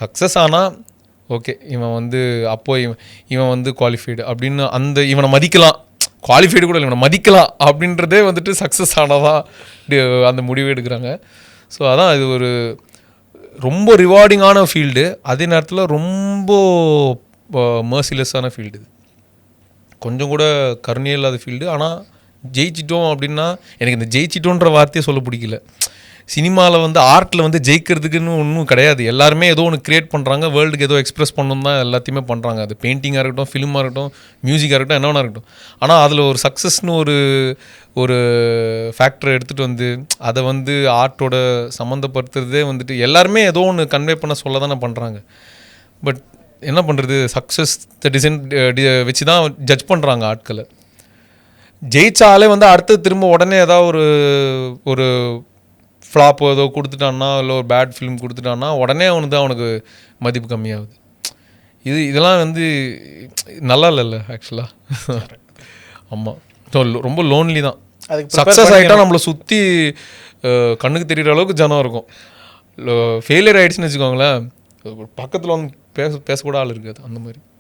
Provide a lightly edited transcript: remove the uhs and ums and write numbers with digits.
Success ஆனால் okay இவன் வந்து அப்போ இவன் வந்து குவாலிஃபைடு அப்படின்னு அந்த இவனை மதிக்கலாம், குவாலிஃபைடு கூட இல்லை இவனை மதிக்கலாம் அப்படின்றதே வந்துட்டு சக்ஸஸ் ஆனதா அந்த முடிவு எடுக்கிறாங்க. ஸோ அதான் இது ஒரு ரொம்ப ரிவார்டிங்கான ஃபீல்டு, அதே நேரத்தில் ரொம்ப மர்சிலெஸ்ஸான ஃபீல்டு. இது கொஞ்சம் கூட கருணையே இல்லாத ஃபீல்டு. ஆனால் ஜெயிச்சிட்டோம் அப்படின்னா எனக்கு இந்த ஜெயிச்சிட்டோன்ற வார்த்தையை சொல்ல பிடிக்கல. சினிமாவில் வந்து ஆர்ட்டில் வந்து ஜெயிக்கிறதுக்குன்னு ஒன்றும் கிடையாது. எல்லாருமே ஏதோ ஒன்று க்ரியேட் பண்ணுறாங்க, வேர்ல்டுக்கு ஏதோ எக்ஸ்ப்ரெஸ் பண்ணணும் தான் எல்லாத்தையுமே பண்ணுறாங்க. அது பெயிண்டிங்காக இருக்கட்டும், ஃபிலிமாக இருக்கட்டும், மியூசிக்காக இருக்கட்டும், என்ன வேணா இருக்கட்டும். ஆனால் அதில் ஒரு சக்ஸஸ்னு ஒரு ஃபேக்டரை எடுத்துகிட்டு வந்து அதை வந்து ஆர்ட்டோட சம்மந்தப்படுத்துறதே வந்துட்டு எல்லாருமே ஏதோ ஒன்று கன்வே பண்ண சொல்ல தானே பண்ணுறாங்க. பட் என்ன பண்ணுறது, சக்ஸஸ் டிசைன் வச்சு தான் ஜட்ஜ் பண்ணுறாங்க ஆட்களை. ஜெயிச்சாலே வந்து அடுத்து திரும்ப உடனே ஏதாவது ஒரு ஃப்ளாப் ஏதோ கொடுத்துட்டான்னா, இல்லை ஒரு பேட் ஃபிலிம் கொடுத்துட்டான்னா உடனே அவனுக்கு மதிப்பு கம்மியாகுது. இதெல்லாம் வந்து நல்லா இல்லைல்ல ஆக்சுவலாக. ஆமாம், ரொம்ப லோன்லி தான். சக்ஸஸ் ஆகிட்டா நம்மளை சுற்றி கண்ணுக்கு தெரிகிற அளவுக்கு ஜனம் இருக்கும். ஃபெயிலியர் ஆகிடுச்சுன்னு வச்சுக்கோங்களேன், பக்கத்தில் வந்து பேசக்கூட ஆள் இருக்காது. அந்த மாதிரி